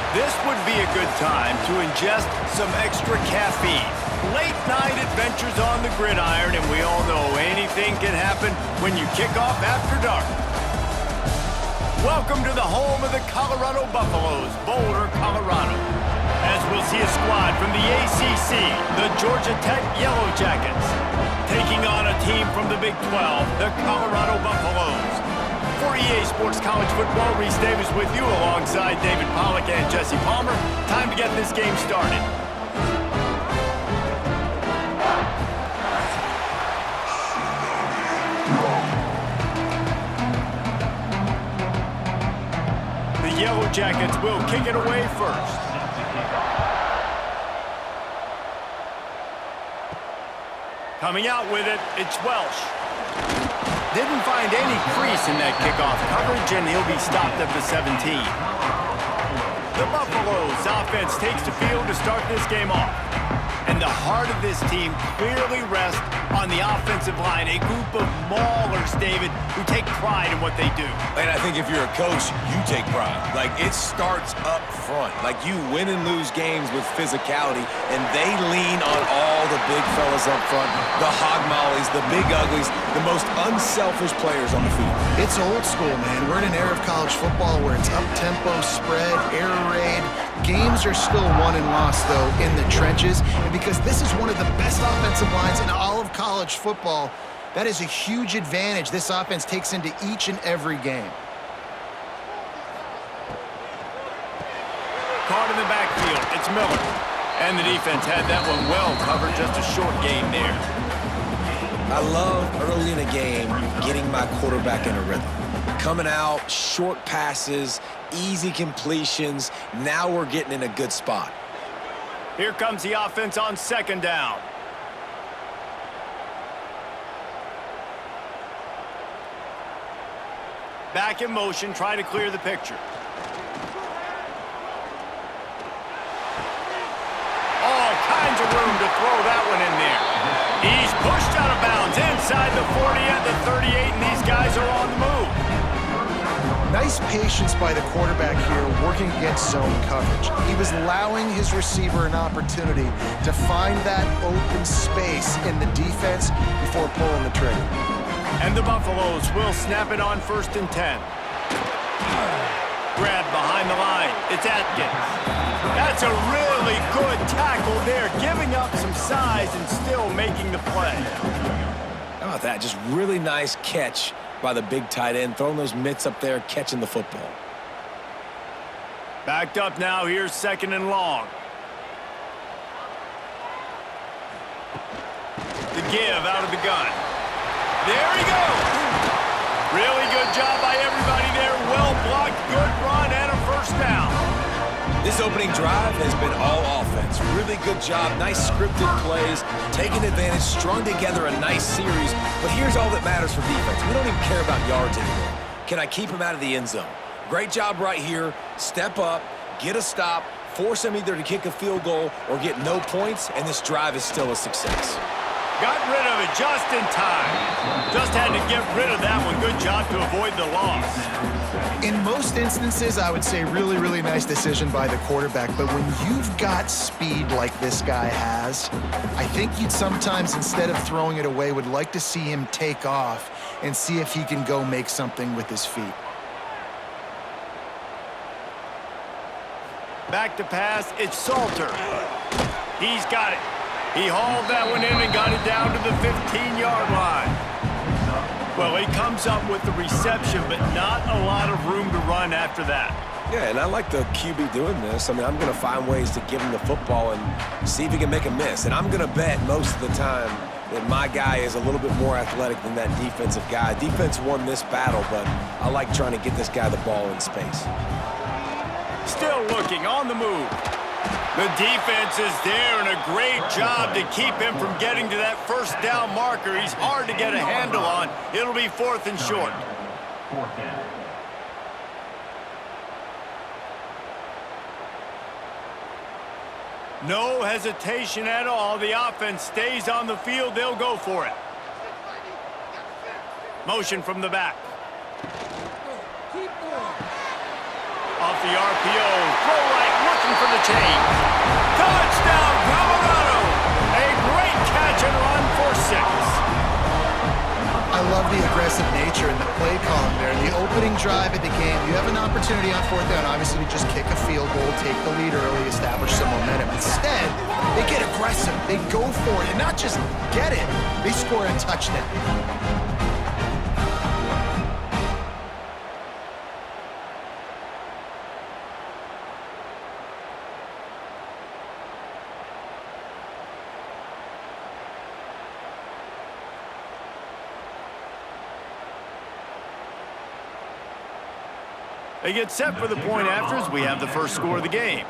This would be a good time to ingest some extra caffeine. Late night adventures on the gridiron, and we all know anything can happen when you kick off after dark. Welcome to the home of the Colorado Buffaloes, Boulder, Colorado. As we'll see a squad from the ACC, the Georgia Tech Yellow Jackets, taking on a team from the Big 12, the Colorado Buffaloes. For EA Sports College Football, Reese Davis with you alongside David Pollack and Jesse Palmer. Time to get this game started. The Yellow Jackets will kick it away first. Coming out with it, it's Welsh. Didn't find any crease in that kickoff coverage, and he'll be stopped at the 17. The Buffaloes offense takes the field to start this game off. And the heart of this team clearly rests on the offensive line, a group of maulers, David, who take pride in what they do. And I think if you're a coach, you take pride. Like, it starts up front. Like, you win and lose games with physicality, and they lean on all the big fellas up front, the hog mollies, the big uglies, the most unselfish players on the field. It's old school, man. We're in an era of college football where it's up-tempo, spread, air raid. Games are still won and lost, though, in the trenches. And because this is one of the best offensive lines in all of college football, that is a huge advantage this offense takes into each and every game. Caught in the backfield, it's Miller. And the defense had that one well covered, just a short gain there. I love early in a game getting my quarterback in a rhythm. Coming out, short passes, easy completions. Now we're getting in a good spot. Here comes the offense on second down. Back in motion, try to clear the picture. All kinds of room to throw that one in there. He's pushed out of bounds inside the 40 at the 38, and these guys are on the move. Nice patience by the quarterback here, working against zone coverage. He was allowing his receiver an opportunity to find that open space in the defense before pulling the trigger. And the Buffaloes will snap it on 1st and 10. Grabbed behind the line. It's Atkins. That's a really good tackle there, giving up some size and still making the play. How about that? Just really nice catch by the big tight end, throwing those mitts up there, catching the football. Backed up now, here's 2nd and long. The give out of the gun. There he goes. Really good job by everybody there. Well blocked, good run, and a 1st down. This opening drive has been all offense. Really good job, nice scripted plays, taking advantage, strung together a nice series. But here's all that matters for defense. We don't even care about yards anymore. Can I keep him out of the end zone? Great job right here. Step up, get a stop, force him either to kick a field goal or get no points, and this drive is still a success. Got rid of it just in time. Just had to get rid of that one. Good job to avoid the loss. In most instances, I would say really, really nice decision by the quarterback. But when you've got speed like this guy has, I think you'd sometimes, instead of throwing it away, would like to see him take off and see if he can go make something with his feet. Back to pass, it's Salter. He's got it. He hauled that one in and got it down to the 15-yard line. Well, he comes up with the reception, but not a lot of room to run after that. Yeah, and I like the QB doing this. I mean, I'm going to find ways to give him the football and see if he can make a miss. And I'm going to bet most of the time that my guy is a little bit more athletic than that defensive guy. Defense won this battle, but I like trying to get this guy the ball in space. Still looking on the move. The defense is there, and a great job to keep him from getting to that 1st down marker. He's hard to get a handle on. It'll be 4th and short. No hesitation at all. The offense stays on the field. They'll go for it. Motion from the back. Off the RPO. Throw right. looking for the change. Touchdown, Colorado! A great catch and run for 6. I love the aggressive nature in the play calling there. The opening drive of the game, you have an opportunity on 4th down, obviously, to just kick a field goal, take the lead early, establish some momentum. Instead, they get aggressive. They go for it, and not just get it, they score a touchdown. They get set for the point afters. We have the first score of the game.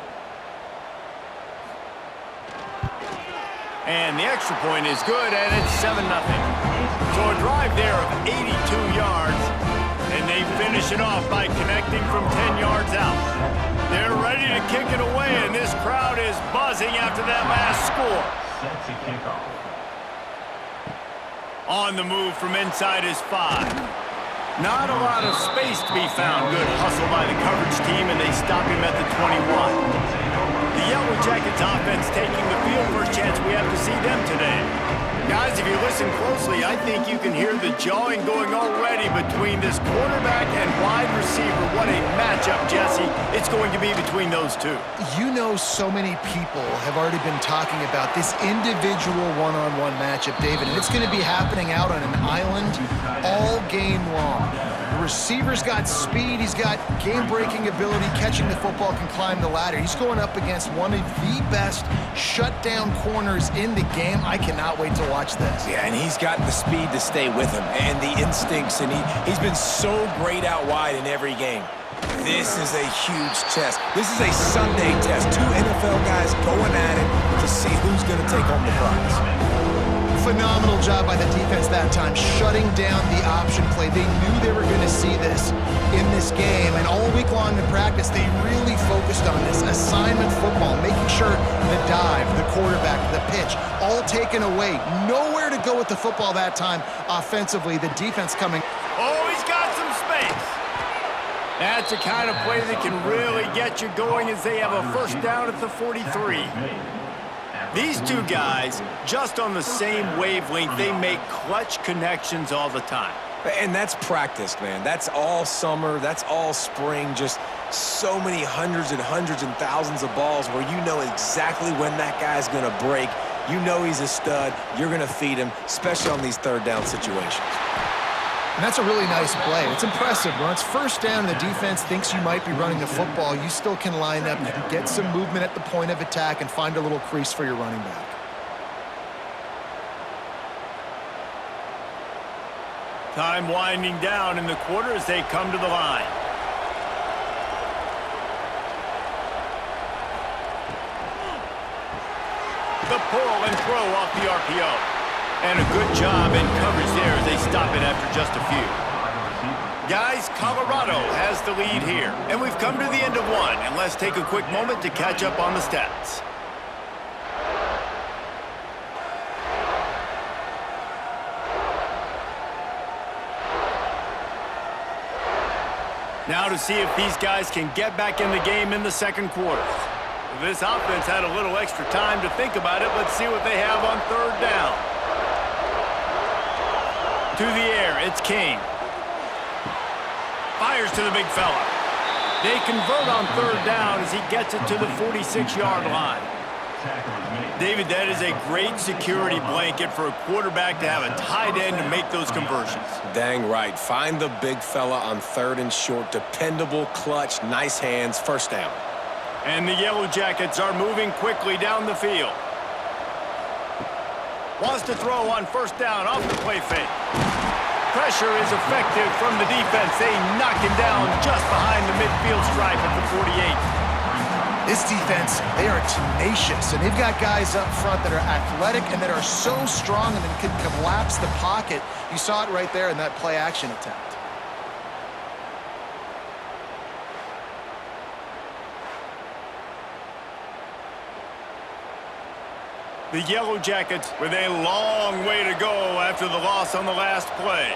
And the extra point is good, and it's 7-0. So a drive there of 82 yards, and they finish it off by connecting from 10 yards out. They're ready to kick it away, and this crowd is buzzing after that last score. Set to kick off. On the move from inside is 5. Not a lot of space to be found. Good hustle by the coverage team, and they stop him at the 21. The Yellow Jackets offense taking the field. First chance we have to see them today. Guys, if you listen closely, I think you can hear the jawing going already between this quarterback and wide receiver. What a matchup, Jesse. It's going to be between those two. You know, so many people have already been talking about this individual one-on-one matchup, David, and it's going to be happening out on an island all game long. The receiver's got speed, he's got game-breaking ability, catching the football, can climb the ladder. He's going up against one of the best shutdown corners in the game. I cannot wait to watch this. Yeah, and he's got the speed to stay with him and the instincts, and he's been so great out wide in every game. This is a huge test. This is a Sunday test. 2 NFL guys going at it to see who's going to take home the prize. Phenomenal job by the defense that time, shutting down the option play. They knew they were going to see this in this game, and all week long in practice, they really focused on this assignment football, making sure the dive, the quarterback, the pitch, all taken away. Nowhere to go with the football that time offensively. The defense coming. Oh, he's got some space. That's the kind of play that can really get you going as they have a first down at the 43. These two guys, just on the same wavelength, they make clutch connections all the time. And that's practiced, man. That's all summer. That's all spring. Just so many hundreds and thousands of balls where you know exactly when that guy's going to break. You know he's a stud. You're going to feed him, especially on these third down situations. And that's a really nice play. It's impressive. When it's first down and the defense thinks you might be running the football, you still can line up, you can get some movement at the point of attack and find a little crease for your running back. Time winding down in the quarter as they come to the line. The pull and throw off the RPO. And a good job in coverage there as they stop it after just a few. Guys, Colorado has the lead here. And we've come to the end of one. And let's take a quick moment to catch up on the stats. Now to see if these guys can get back in the game in the second quarter. This offense had a little extra time to think about it. Let's see what they have on third down. To the air, it's King. Fires to the big fella. They convert on third down as he gets it to the 46-yard line. David, that is a great security blanket for a quarterback to have a tight end to make those conversions. Dang right. Find the big fella on third and short. Dependable, clutch, nice hands, first down. And the Yellow Jackets are moving quickly down the field. Wants to throw on first down off the play fake. Pressure is effective from the defense. They knock him down just behind the midfield stripe at the 48. This defense, they are tenacious, and they've got guys up front that are athletic and that are so strong and that can collapse the pocket. You saw it right there in that play-action attempt. The Yellow Jackets with a long way to go after the loss on the last play.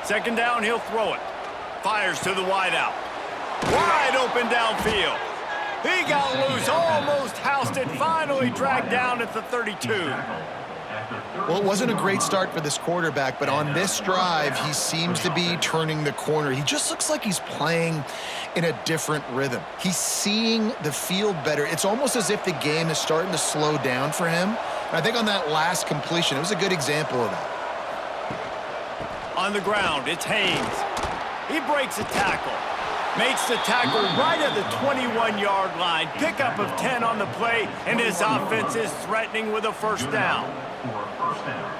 Second down, he'll throw it. Fires to the wideout. Wide open downfield. He got loose, almost housed it, finally dragged down at the 32. Well, it wasn't a great start for this quarterback, but on this drive, he seems to be turning the corner. He just looks like he's playing in a different rhythm. He's seeing the field better. It's almost as if the game is starting to slow down for him. And I think on that last completion, it was a good example of that. On the ground, it's Haynes. He breaks a tackle. Makes the tackle right at the 21-yard line. Pickup of 10 on the play, and his offense is threatening with a first down.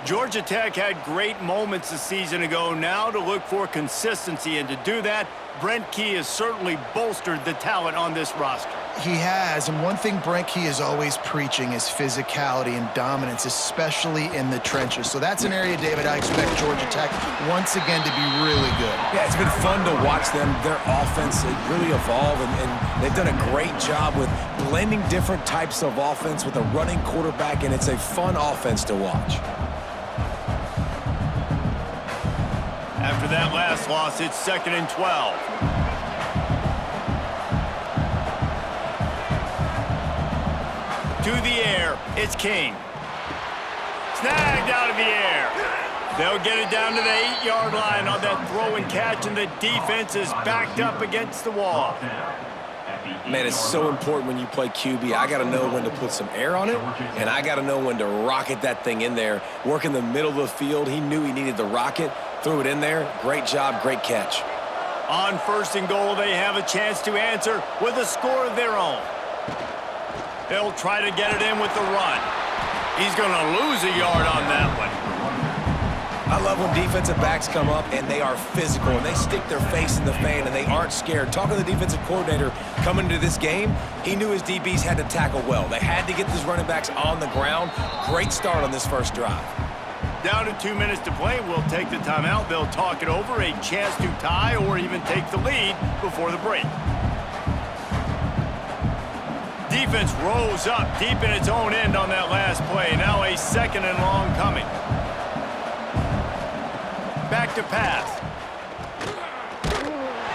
Georgia Tech had great moments a season ago. Now to look for consistency, and to do that, Brent Key has certainly bolstered the talent on this roster. He has, and one thing Brent Key is always preaching is physicality and dominance, especially in the trenches. So that's an area, David, I expect Georgia Tech once again to be really good. Yeah, it's been fun to watch them, their offense really evolve, and they've done a great job with blending different types of offense with a running quarterback, and it's a fun offense to watch. After that last loss, it's 2nd and 12. To the air, it's King. Snagged out of the air. They'll get it down to the 8-yard line on that throw and catch, and the defense is backed up against the wall. Man, it's so important when you play QB. I got to know when to put some air on it, and I got to know when to rocket that thing in there. Work in the middle of the field. He knew he needed the rocket, threw it in there. Great job, great catch. On 1st and goal, they have a chance to answer with a score of their own. They'll try to get it in with the run. He's going to lose a yard on that one. I love when defensive backs come up and they are physical and they stick their face in the fan and they aren't scared. Talking to the defensive coordinator coming into this game, he knew his DBs had to tackle well. They had to get these running backs on the ground. Great start on this first drive. Down to 2 minutes to play. We'll take the timeout. They'll talk it over, a chance to tie or even take the lead before the break. Defense rose up deep in its own end on that last play. Now a 2nd and long coming. Back to pass.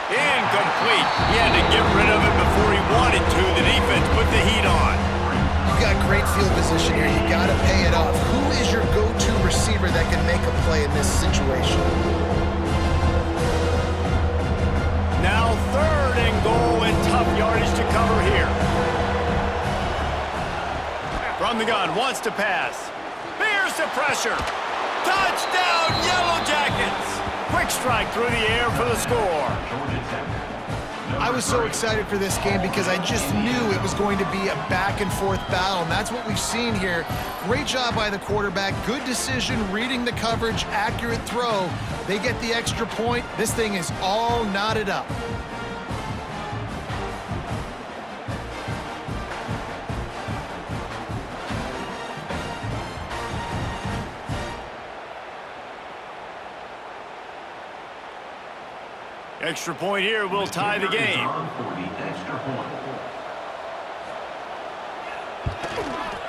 Incomplete. He had to get rid of it before he wanted to. The defense put the heat on. You got great field position here. You got to pay it off. Who is your go-to receiver that can make a play in this situation? Now 3rd and goal, and tough yardage to cover here. From the gun, wants to pass. Bears the pressure. Touchdown, Yellow Jackets! Quick strike through the air for the score. I was so excited for this game because I just knew it was going to be a back-and-forth battle, and that's what we've seen here. Great job by the quarterback. Good decision, reading the coverage, accurate throw. They get the extra point. This thing is all knotted up. Extra point here will tie the game.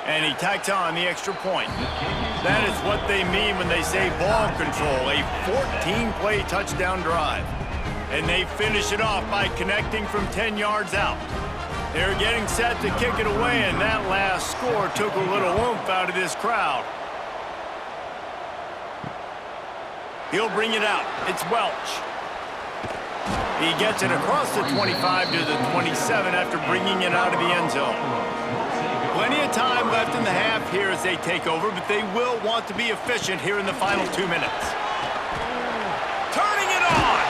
And he tacks on the extra point. That is what they mean when they say ball control, a 14-play touchdown drive. And they finish it off by connecting from 10 yards out. They're getting set to kick it away, and that last score took a little oomph out of this crowd. He'll bring it out. It's Welch. He gets it across the 25 to the 27 after bringing it out of the end zone. Plenty of time left in the half here as they take over, but they will want to be efficient here in the final 2 minutes. Turning it on!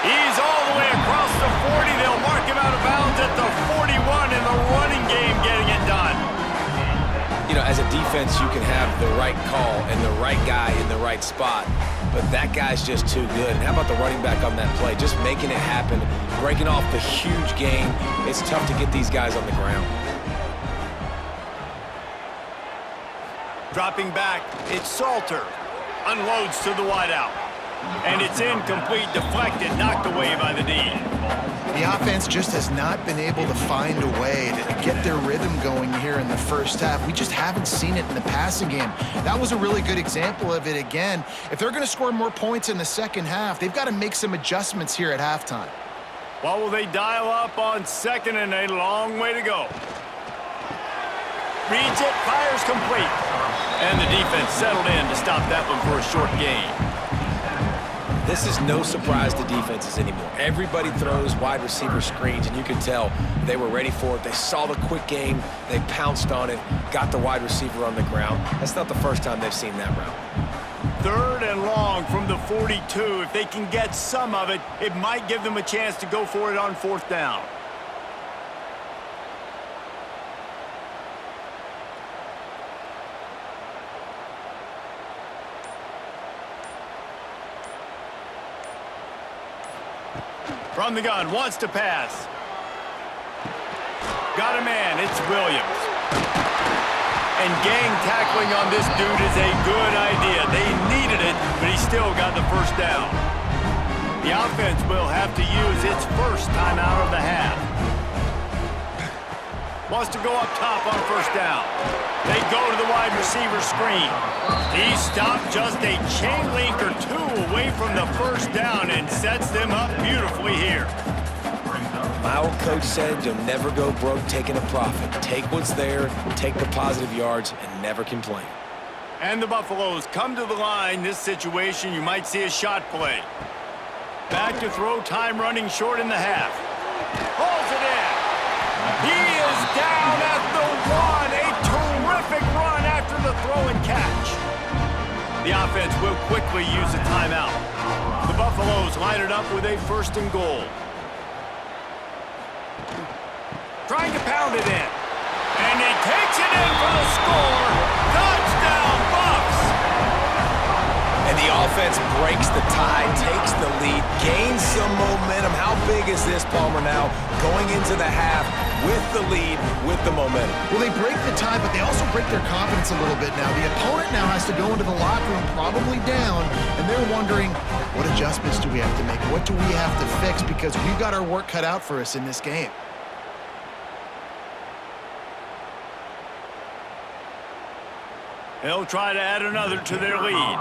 He's all the way across the 40. They'll mark him out of bounds at the 41 in the running game, getting it done. You know, as a defense, you can have the right call and the right guy in the right spot, but that guy's just too good. And how about the running back on that play? Just making it happen, breaking off the huge gain. It's tough to get these guys on the ground. Dropping back, it's Salter. Unloads to the wideout. And it's incomplete, deflected, knocked away by the D. The offense just has not been able to find a way to get their rhythm going here in the first half. We just haven't seen it in the passing game. That was a really good example of it again. If they're going to score more points in the second half, they've got to make some adjustments here at halftime. What will they dial up on second and a long way to go? Reads it, fires complete. And the defense settled in to stop that one for a short gain. This is no surprise to defenses anymore. Everybody throws wide receiver screens, and you can tell they were ready for it. They saw the quick game. They pounced on it, got the wide receiver on the ground. That's not the first time they've seen that route. Third and long from the 42. If they can get some of it, it might give them a chance to go for it on fourth down. From the gun, wants to pass. Got a man, it's Williams. And gang tackling on this dude is a good idea. They needed it, but he still got the first down. The offense will have to use its first timeout of the half. Wants to go up top on first down. They go to the wide receiver screen. He stopped just a chain link or two away from the first down and sets them up beautifully here. My old coach said you'll never go broke taking a profit. Take what's there, take the positive yards, and never complain. And the Buffaloes come to the line. This situation, you might see a shot play. Back to throw, time running short in the half. Pulls it in. He is down at the one. A terrific run after the throw and catch. The offense will quickly use a timeout. The Buffaloes line it up with a first and goal. Trying to pound it in. And he takes it in for the score. Touchdown, Buffs! And the offense breaks the tie, takes the lead, gains some momentum. How big is this, Palmer, now? Going into the half with the lead, with the momentum. Well, they break the tie, but they also break their confidence a little bit now. The opponent now has to go into the locker room probably down, and they're wondering, what adjustments do we have to make? What do we have to fix? Because we've got our work cut out for us in this game. They'll try to add another to their lead.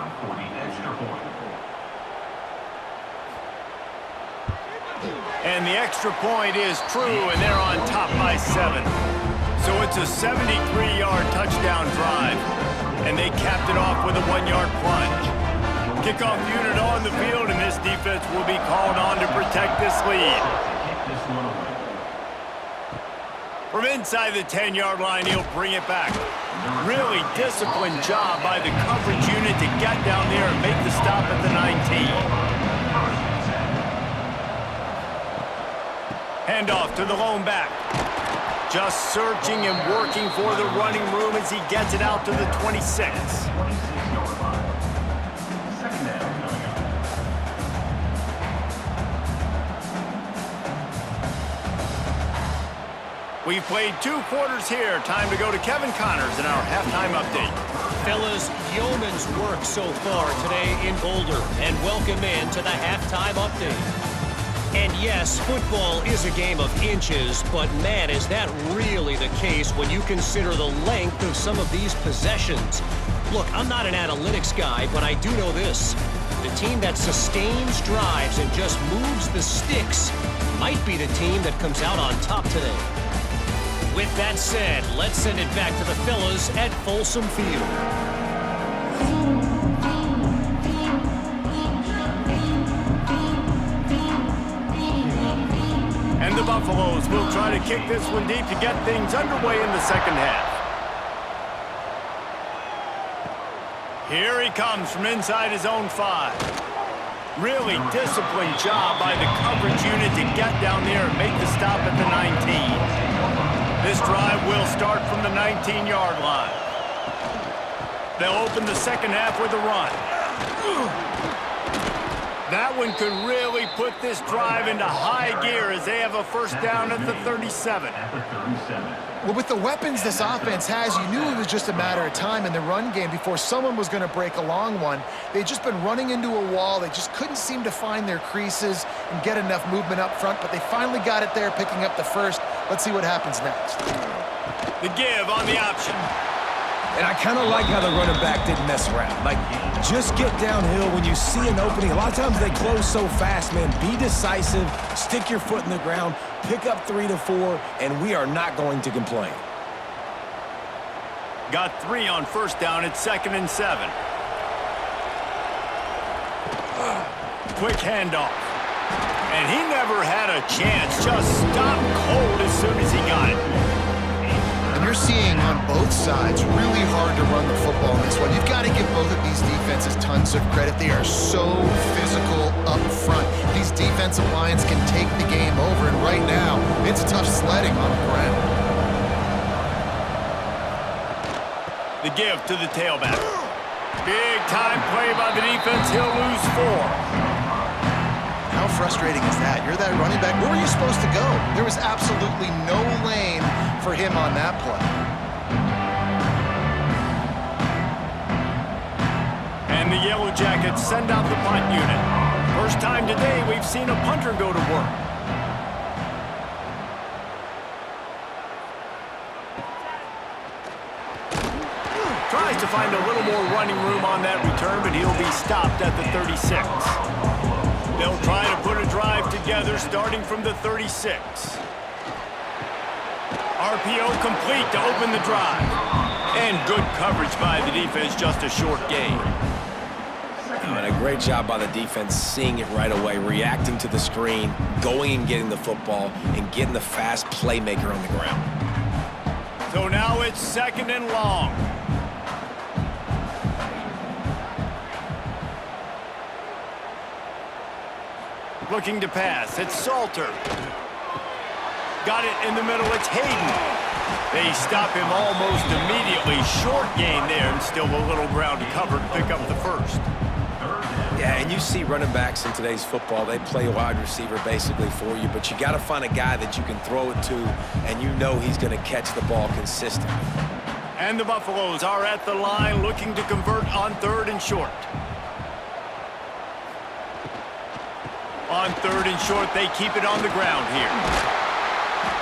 And the extra point is true, and they're on top by 7. So it's a 73-yard touchdown drive, and they capped it off with a 1-yard plunge. Kickoff unit on the field, and this defense will be called on to protect this lead. From inside the 10-yard line, he'll bring it back. Really disciplined job by the coverage unit to get down there and make the stop at the 19. Handoff to the lone back. Just searching and working for the running room as he gets it out to the 26. We've played 2 quarters here. Time to go to Kevin Connors in our halftime update. Fellas, yeoman's work so far today in Boulder, and welcome in to the halftime update. And yes, football is a game of inches, but man, is that really the case when you consider the length of some of these possessions. Look, I'm not an analytics guy, but I do know this. The team that sustains drives and just moves the sticks might be the team that comes out on top today. With that said, let's send it back to the fellas at Folsom Field. And the Buffaloes will try to kick this one deep to get things underway in the second half. Here he comes from inside his own 5. Really disciplined job by the coverage unit to get down there and make the stop at the 19. This drive will start from the 19-yard line. They'll open the second half with a run. That one could really put this drive into high gear as they have a first down at the 37. Well, with the weapons this offense has, you knew it was just a matter of time in the run game before someone was going to break a long one. They'd just been running into a wall. They just couldn't seem to find their creases and get enough movement up front, but they finally got it there, picking up the first. Let's see what happens next. The give on the option. And I kind of like how the running back didn't mess around. Like, just get downhill when you see an opening. A lot of times they close so fast, man. Be decisive, stick your foot in the ground, pick up 3 to 4, and we are not going to complain. Got 3 on first down at 2nd and 7. Quick handoff. And he never had a chance. Just stopped cold as soon as he got it. And you're seeing on both sides really hard to run the football in this one. You've got to give both of these defenses tons of credit. They are so physical up front. These defensive lines can take the game over, and right now, it's tough sledding on the ground. The give to the tailback. Big time play by the defense. He'll lose 4. How frustrating is that? You're that running back. Where were you supposed to go? There was absolutely no lane for him on that play. And the Yellow Jackets send out the punt unit. First time today we've seen a punter go to work. Tries to find a little more running room on that return, but he'll be stopped at the 36. They'll try to put a drive together starting from the 36. RPO complete to open the drive. And good coverage by the defense, just a short gain. And a great job by the defense seeing it right away, reacting to the screen, going and getting the football, and getting the fast playmaker on the ground. So now it's 2nd and long. Looking to pass. It's Salter. Got it in the middle. It's Hayden. They stop him almost immediately. Short gain there, and still a little ground to cover to pick up the first. Yeah, and you see running backs in today's football, they play a wide receiver basically for you, but you got to find a guy that you can throw it to, and you know he's going to catch the ball consistently. And the Buffaloes are at the line looking to convert on 3rd and short. On 3rd and short, they keep it on the ground here.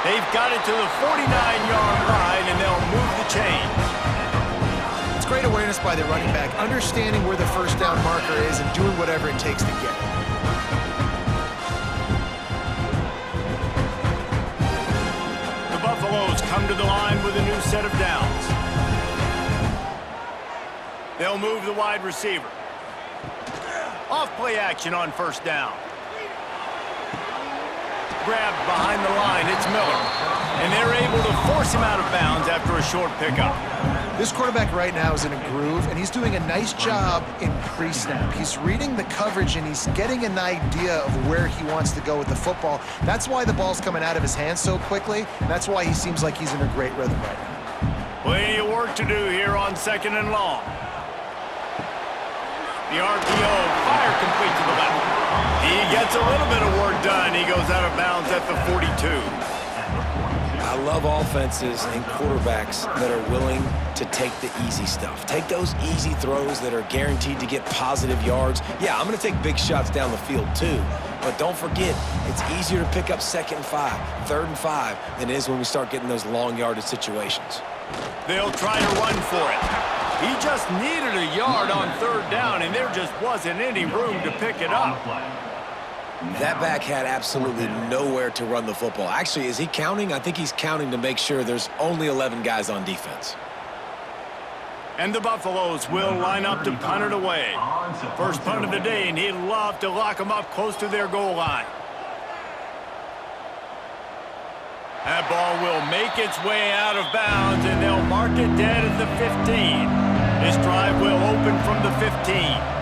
They've got it to the 49-yard line, and they'll move the chains. It's great awareness by the running back, understanding where the first down marker is and doing whatever it takes to get it. The Buffaloes come to the line with a new set of downs. They'll move the wide receiver. Off play action on first down. Grabbed behind the line, it's Miller. And they're able to force him out of bounds after a short pickup. This quarterback right now is in a groove, and he's doing a nice job in pre-snap. He's reading the coverage, and he's getting an idea of where he wants to go with the football. That's why the ball's coming out of his hands so quickly, and that's why he seems like he's in a great rhythm right now. Plenty of work to do here on 2nd and long. The RPO, fire complete to the left. He gets a little bit of work done. He goes out of bounds at the 42. I love offenses and quarterbacks that are willing to take the easy stuff. Take those easy throws that are guaranteed to get positive yards. Yeah, I'm going to take big shots down the field too. But don't forget, it's easier to pick up 2nd and 5, 3rd and 5 than it is when we start getting those long yardage situations. They'll try to run for it. He just needed a yard on 3rd down, and there just wasn't any room to pick it up. That back had absolutely nowhere to run the football. Actually, is he counting? I think he's counting to make sure there's only 11 guys on defense. And the Buffaloes will line up to punt it away. First punt of the day, and he'd love to lock them up close to their goal line. That ball will make its way out of bounds, and they'll mark it dead at the 15. This drive will open from the 15.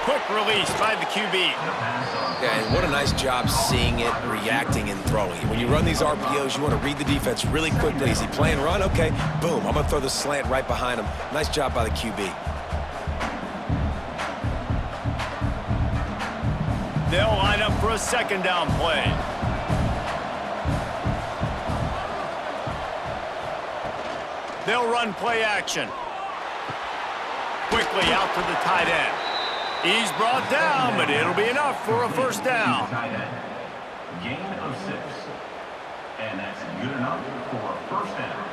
Quick release by the QB. Yeah, and what a nice job seeing it, reacting, and throwing it. When you run these RPOs, you want to read the defense really quickly. Is he playing run? Okay, boom. I'm going to throw the slant right behind him. Nice job by the QB. They'll line up for a 2nd down play. They'll run play action. Quickly out to the tight end. He's brought down, but it'll be enough for a first down. Gain of 6. And that's good enough for a first down.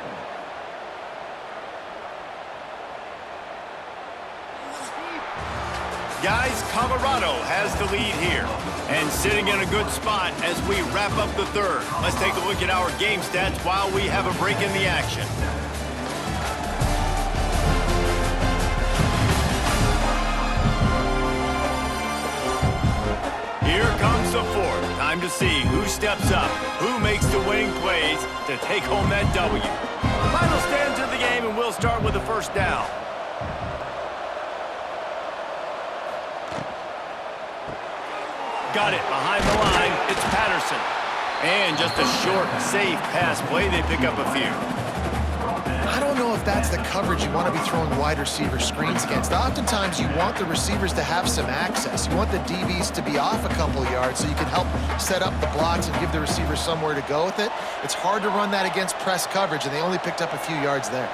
Guys, Colorado has the lead here. And sitting in a good spot as we wrap up the third. Let's take a look at our game stats while we have a break in the action. Here comes the fourth. Time to see who steps up, who makes the winning plays to take home that W. Final stands of the game, and we'll start with the first down. Got it behind the line. It's Patterson. And just a short, safe pass play. They pick up a few. I don't know if that's the coverage you want to be throwing wide receiver screens against. Oftentimes, you want the receivers to have some access. You want the DBs to be off a couple yards so you can help set up the blocks and give the receivers somewhere to go with it. It's hard to run that against press coverage, and they only picked up a few yards there.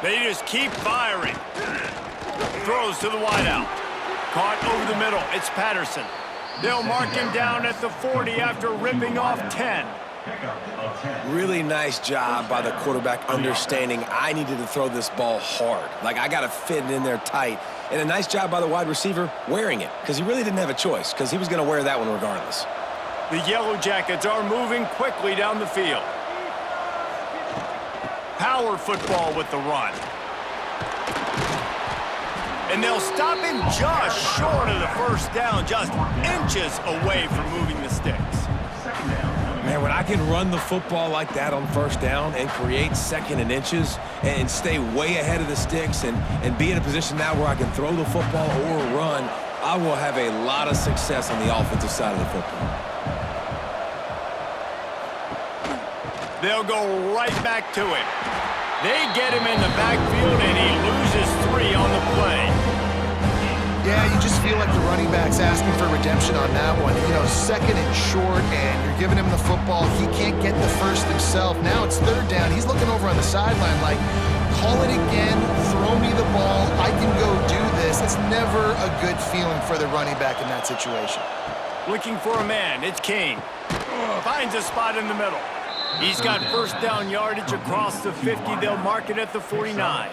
They just keep firing. Throws to the wideout. Caught over the middle. It's Patterson. They'll mark him down at the 40 after ripping off 10. Really nice job by the quarterback understanding I needed to throw this ball hard. Like, I got to fit it in there tight. And a nice job by the wide receiver wearing it, because he really didn't have a choice, because he was going to wear that one regardless. The Yellow Jackets are moving quickly down the field. Power football with the run. And they'll stop him just short of the first down, just inches away from moving the sticks. Man, when I can run the football like that on first down and create second and inches and stay way ahead of the sticks and be in a position now where I can throw the football or run, I will have a lot of success on the offensive side of the football. They'll go right back to him. They get him in the backfield, and he loses 3 on the play. Yeah, you just feel like the running back's asking for redemption on that one. You know, second and short, and you're giving him the football. He can't get the first himself. Now it's third down. He's looking over on the sideline like, call it again, throw me the ball, I can go do this. It's never a good feeling for the running back in that situation. Looking for a man. It's King. Finds a spot in the middle. He's got first down yardage across the 50. They'll mark it at the 49.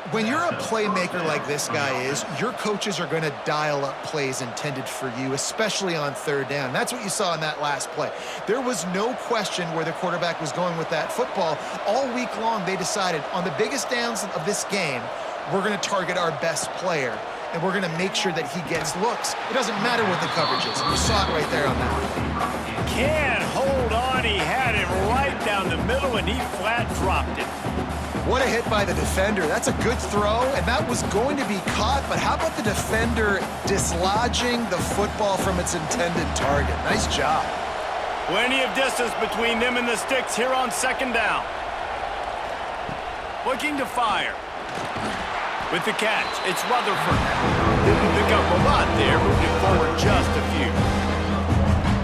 When you're a playmaker like this guy is, your coaches are going to dial up plays intended for you, especially on third down. That's what you saw in that last play. There was no question where the quarterback was going with that football. All week long, they decided on the biggest downs of this game, we're going to target our best player, and we're going to make sure that he gets looks. It doesn't matter what the coverage is. You saw it right there on that one. Can't hold on. He had it right down the middle, and he flat dropped it. What a hit by the defender. That's a good throw, and that was going to be caught, but how about the defender dislodging the football from its intended target? Nice job. Plenty of distance between them and the sticks here on second down. Looking to fire. With the catch, it's Rutherford. Didn't pick up a lot there, moving forward just a few.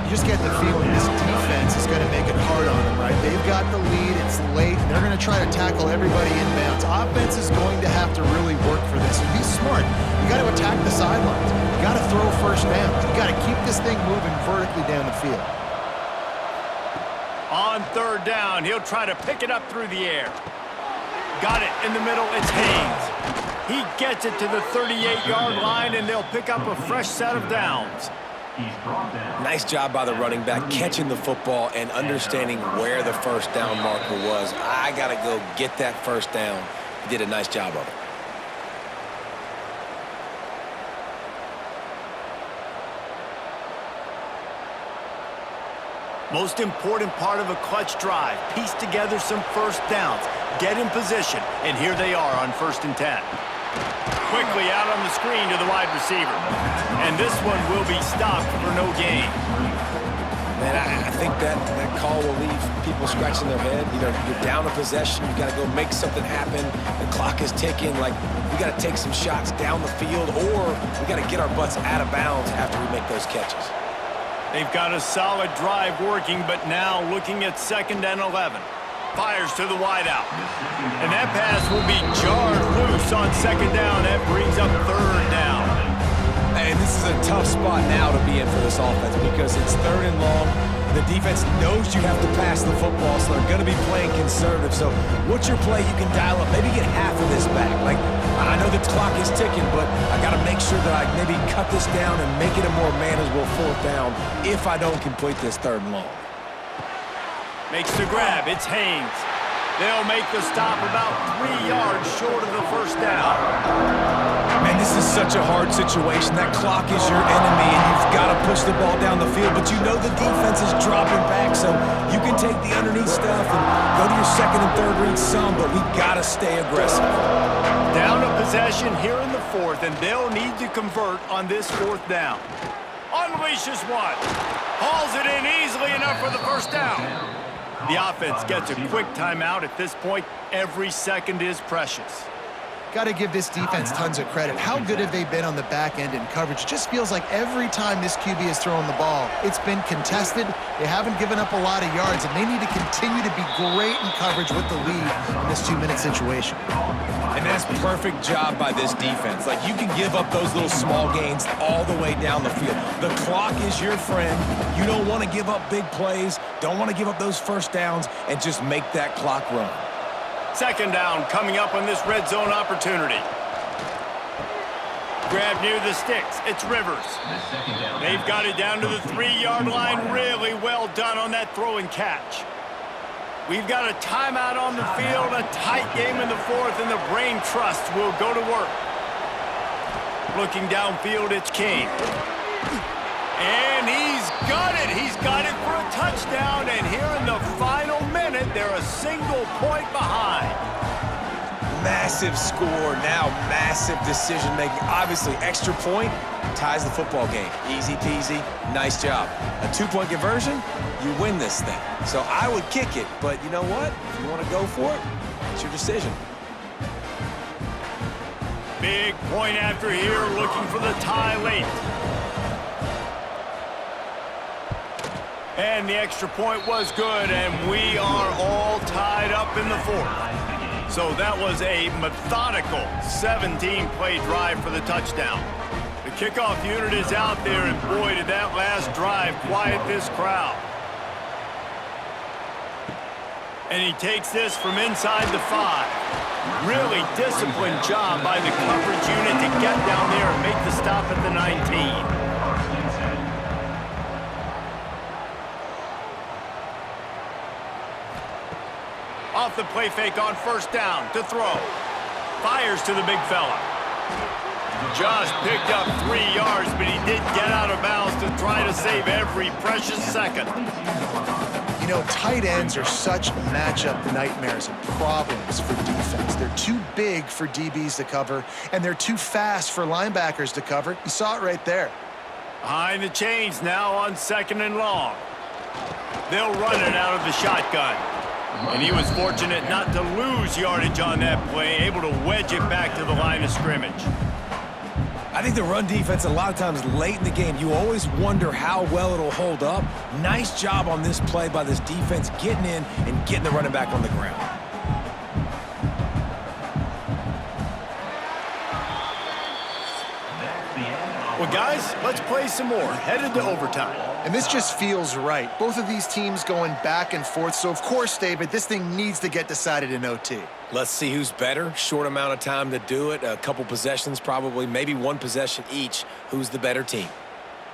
You just get the feeling this defense is going to make it hard on them, right? They've got the lead, it's late, and they're going to try to tackle everybody inbounds. Offense is going to have to really work for this. And be smart. You got to attack the sidelines. You got to throw first downs. You got to keep this thing moving vertically down the field. On third down, he'll try to pick it up through the air. Got it in the middle, it's Haynes. He gets it to the 38-yard line, and they'll pick up a fresh set of downs. Nice job by the running back catching the football and understanding where the first down marker was. I got to go get that first down. He did a nice job of it. Most important part of a clutch drive, piece together some first downs, get in position, and here they are on 1st and 10. Quickly out on the screen to the wide receiver. And this one will be stopped for no gain. Man, I think that call will leave people scratching their head. You know, you're down a possession, you got to go make something happen. The clock is ticking. Like, we got to take some shots down the field, or we got to get our butts out of bounds after we make those catches. They've got a solid drive working, but now looking at 2nd and 11. Fires to the wideout. And that pass will be jarred loose on 2nd down. That brings up 3rd down. And this is a tough spot now to be in for this offense because it's 3rd and long. The defense knows you have to pass the football, so they're going to be playing conservative. So what's your play you can dial up? Maybe get half of this back. Like, I know the clock is ticking, but I got to make sure that I maybe cut this down and make it a more manageable 4th down if I don't complete this 3rd and long. Makes the grab. It's Haynes. They'll make the stop about 3 yards short of the 1st down. Man, this is such a hard situation. That clock is your enemy, and you've got to push the ball down the field, but you know the defense is dropping back, so you can take the underneath stuff and go to your 2nd and 3rd read some, but we've got to stay aggressive. Down a possession here in the 4th, and they'll need to convert on this 4th down. Unleashes one. Hauls it in easily enough for the 1st down. The offense gets a quick timeout at this point. Every second is precious. Got to give this defense tons of credit. How good have they been on the back end in coverage? It just feels like every time this QB has thrown the ball, it's been contested. They haven't given up a lot of yards, and they need to continue to be great in coverage with the lead in this 2-minute situation. And that's perfect job by this defense. Like, you can give up those little small gains all the way down the field. The clock is your friend. You don't want to give up big plays, don't want to give up those 1st downs, and just make that clock run. 2nd down coming up on this red zone opportunity. Grab near the sticks. It's Rivers. They've got it down to the 3-yard line. Really well done on that throw and catch. We've got a timeout on the field, a tight game in the 4th, and the brain trust will go to work. Looking downfield, it's King. And he's got it. He's got it for a touchdown. And here in the final minute, they're a single point behind. Massive score, now massive decision-making. Obviously, extra point ties the football game. Easy peasy, nice job. A 2-point conversion, you win this thing. So I would kick it, but you know what? If you want to go for it, it's your decision. Big point after here, looking for the tie late. And the extra point was good, and we are all tied up in the 4th. So that was a methodical 17-play drive for the touchdown. The kickoff unit is out there, and boy, did that last drive quiet this crowd. And he takes this from inside the 5. Really disciplined job by the coverage unit to get down there and make the stop at the 19. Off the play fake on 1st down to throw. Fires to the big fella. Just picked up 3 yards, but he did get out of bounds to try to save every precious second. You know, tight ends are such matchup nightmares and problems for defense. They're too big for DBs to cover, and they're too fast for linebackers to cover. You saw it right there. Behind the chains now on 2nd and long. They'll run it out of the shotgun. And he was fortunate not to lose yardage on that play, able to wedge it back to the line of scrimmage. I think the run defense, a lot of times late in the game, you always wonder how well it'll hold up. Nice job on this play by this defense, getting in and getting the running back on the ground. Well, guys, let's play some more. Headed to overtime. And this just feels right. Both of these teams going back and forth. So, of course, David, this thing needs to get decided in OT. Let's see who's better. Short amount of time to do it. A couple possessions probably, maybe 1 possession each. Who's the better team?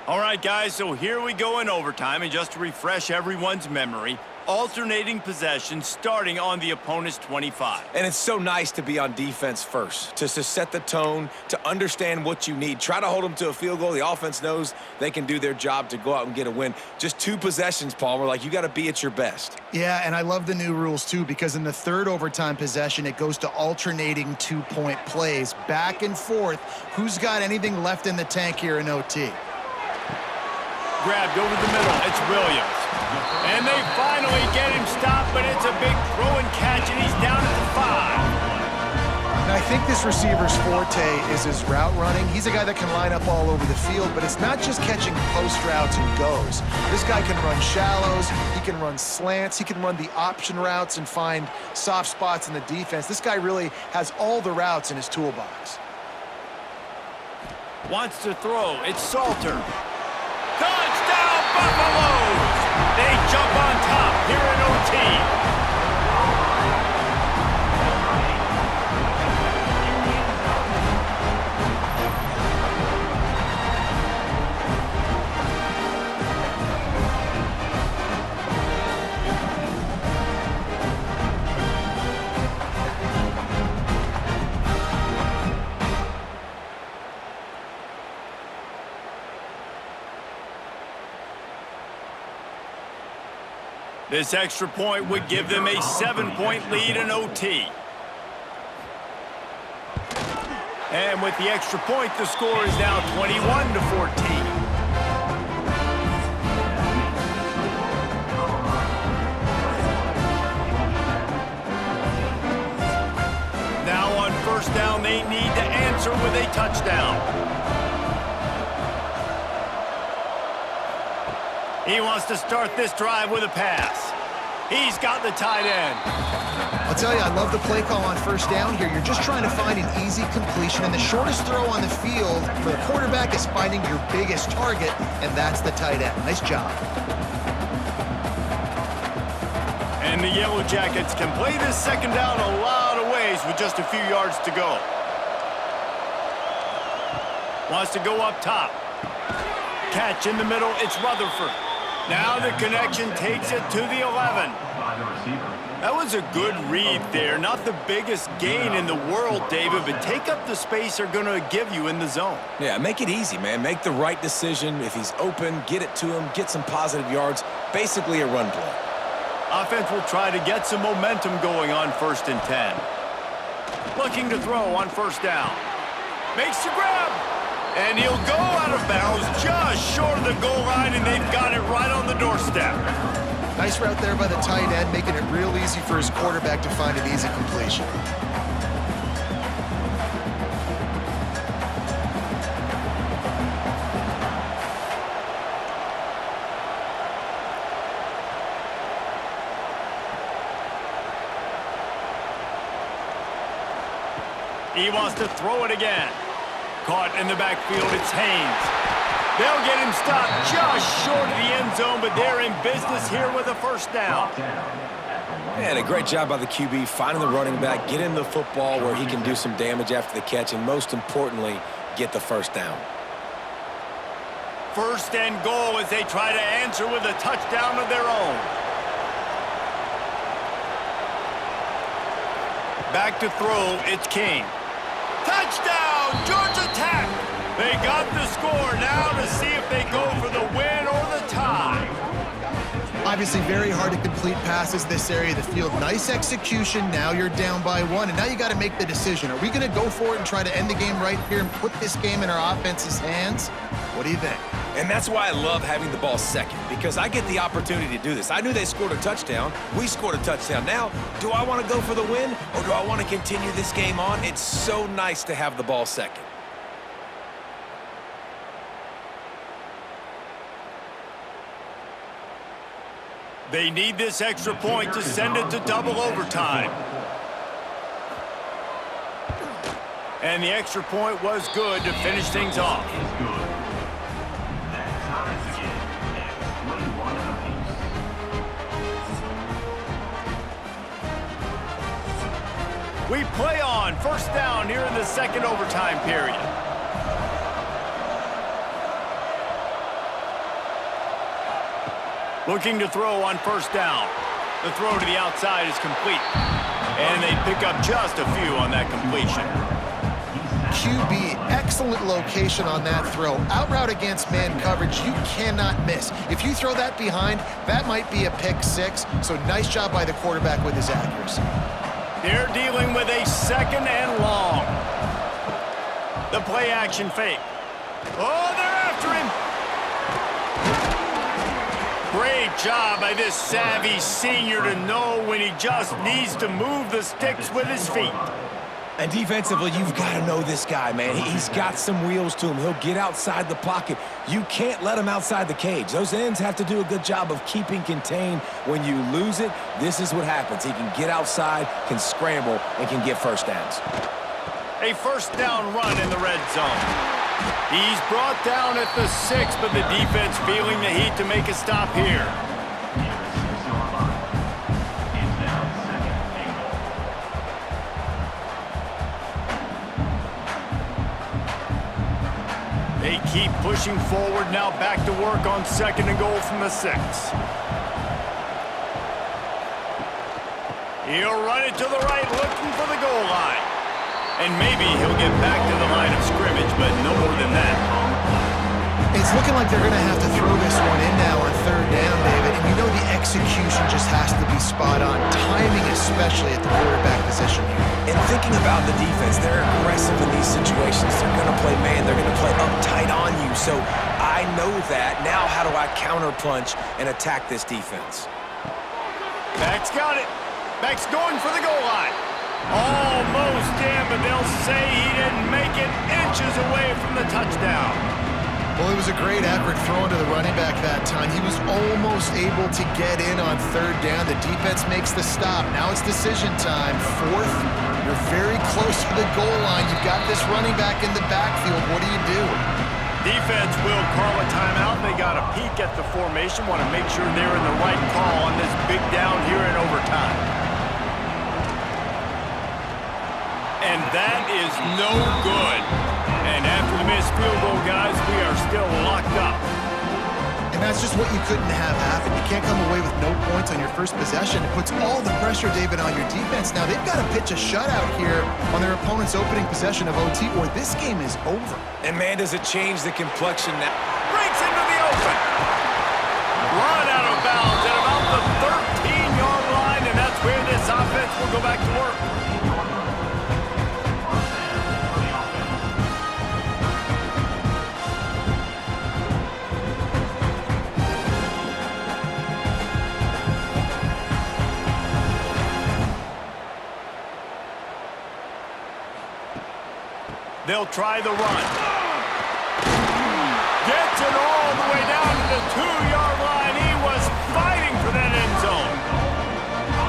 All right, guys, so here we go in overtime. And just to refresh everyone's memory, alternating possessions starting on the opponent's 25. And it's so nice to be on defense first, to set the tone, to understand what you need. Try to hold them to a field goal. The offense knows they can do their job to go out and get a win. Just 2 possessions, Palmer. Like, you got to be at your best. Yeah, and I love the new rules, too, because in the 3rd overtime possession, it goes to alternating 2-point plays, back and forth. Who's got anything left in the tank here in OT? Grabbed over the middle. It's Williams. And they finally get him stopped, but it's a big throw and catch, and he's down at the 5. And I think this receiver's forte is his route running. He's a guy that can line up all over the field, but it's not just catching post routes and goes. This guy can run shallows, he can run slants, he can run the option routes and find soft spots in the defense. This guy really has all the routes in his toolbox. Wants to throw. It's Salter. Touchdown, Buffaloes! They jump on top here in OT. This extra point would give them a 7-point lead in OT. And with the extra point, the score is now 21-14. Now on first down, they need to answer with a touchdown. He wants to start this drive with a pass. He's got the tight end. I'll tell you, I love the play call on first down here. You're just trying to find an easy completion, and the shortest throw on the field for the quarterback is finding your biggest target, and that's the tight end. Nice job. And the Yellow Jackets can play this second down a lot of ways with just a few yards to go. Wants to go up top. Catch in the middle, it's Rutherford. Now the connection takes it to the 11. That was a good read there. Not the biggest gain in the world, David, but take up the space they're going to give you in the zone. Yeah, make it easy, man. Make the right decision. If he's open, get it to him, get some positive yards. Basically a run play. Offense will try to get some momentum going on 1st and 10. Looking to throw on first down. Makes the grab. And he'll go out of bounds just short of the goal line, and they've got it right on the doorstep. Nice route there by the tight end, making it real easy for his quarterback to find an easy completion. He wants to throw it again. Caught in the backfield, it's Haynes. They'll get him stopped just short of the end zone, but they're in business here with a first down. And a great job by the QB, finding the running back, getting the football where he can do some damage after the catch, and most importantly, get the first down. 1st and goal as they try to answer with a touchdown of their own. Back to throw, it's King. Touchdown, Georgia Tech! They got the score now to see if they go for the win or the tie. Obviously very hard to complete passes this area of the field. Nice execution. Now you're down by 1, and now you got to make the decision. Are we going to go for it and try to end the game right here and put this game in our offense's hands? What do you think? And that's why I love having the ball second, because I get the opportunity to do this. I knew they scored a touchdown. We scored a touchdown. Now, do I want to go for the win, or do I want to continue this game on? It's so nice to have the ball second. They need this extra point to send it to double overtime. And the extra point was good to finish things off. We play on first down here in the second overtime period. Looking to throw on first down. The throw to the outside is complete. And they pick up just a few on that completion. QB, excellent location on that throw. Out route against man coverage, you cannot miss. If you throw that behind, that might be a pick 6. So nice job by the quarterback with his accuracy. They're dealing with a 2nd and long. The play action fake. Oh, they're after him. Great job by this savvy senior to know when he just needs to move the sticks with his feet. And defensively, you've got to know this guy, man. He's got some wheels to him. He'll get outside the pocket. You can't let him outside the cage. Those ends have to do a good job of keeping contained. When you lose it, this is what happens. He can get outside, can scramble, and can get first downs. A first down run in the red zone. He's brought down at the 6, but the defense feeling the heat to make a stop here. keep pushing forward. Now back to work on 2nd and goal from the 6. He'll run it to the right, looking for the goal line. And maybe he'll get back to the line of scrimmage, but no more than that. It's looking like they're going to have to throw this one in now on 3rd down, David. And you know the execution just has to be spot on. Timing especially at the quarterback position here. And thinking about the defense, they're aggressive in these situations. They're going to play man. They're going to play uptight on you. So I know that. Now how do I counterpunch and attack this defense? Back's got it. Back's going for the goal line. Almost in, but they'll say he didn't make it, inches away from the touchdown. Well, it was a great effort throwing to the running back that time. He was almost able to get in on 3rd down. The defense makes the stop. Now it's decision time. 4th, you're very close to the goal line. You've got this running back in the backfield. What do you do? Defense will call a timeout. They got a peek at the formation. Want to make sure they're in the right call on this big down here in overtime. And that is no good. And after the missed field goal, guys, we are still locked up. And that's just what you couldn't have happen. You can't come away with no points on your first possession. It puts all the pressure, David, on your defense. Now they've got to pitch a shutout here on their opponent's opening possession of OT, or this game is over. And man, does it change the complexion now. Breaks into the open. Run out of bounds at about the 13-yard line, and that's where this offense will go back to work. They'll try the run. Gets it all the way down to the 2-yard line. He was fighting for that end zone.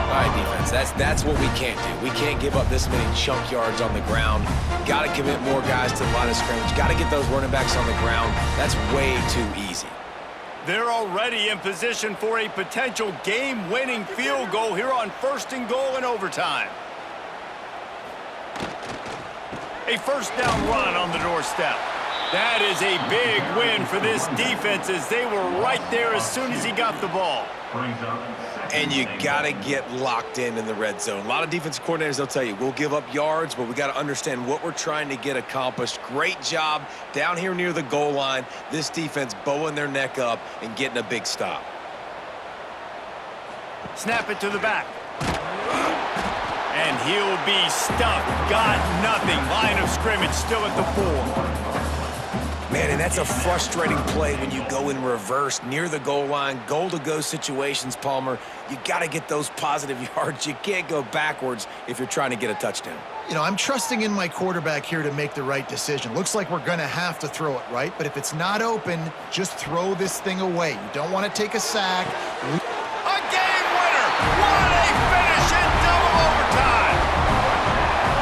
All right, defense, that's what we can't do. We can't give up this many chunk yards on the ground. Got to commit more guys to the line of scrimmage. Got to get those running backs on the ground. That's way too easy. They're already in position for a potential game-winning field goal here on 1st and goal in overtime. A 1st down run on the doorstep. That is a big win for this defense as they were right there as soon as he got the ball. And you got to get locked in the red zone. A lot of defensive coordinators, they'll tell you, we'll give up yards, but we got to understand what we're trying to get accomplished. Great job down here near the goal line. This defense bowing their neck up and getting a big stop. Snap it to the back. And he'll be stuck. Got nothing. Line of scrimmage still at the 4. Man, and that's a frustrating play when you go in reverse near the goal line. Goal-to-go situations, Palmer. You got to get those positive yards. You can't go backwards if you're trying to get a touchdown. You know, I'm trusting in my quarterback here to make the right decision. Looks like we're going to have to throw it, right? But if it's not open, just throw this thing away. You don't want to take a sack. A game winner! What a finish in double overtime!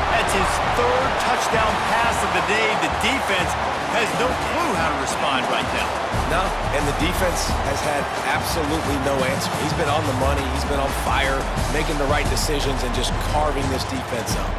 That's his 3rd touchdown pass of the day. The defense has no clue how to respond right now. No, and the defense has had absolutely no answer. He's been on the money. He's been on fire, making the right decisions and just carving this defense up.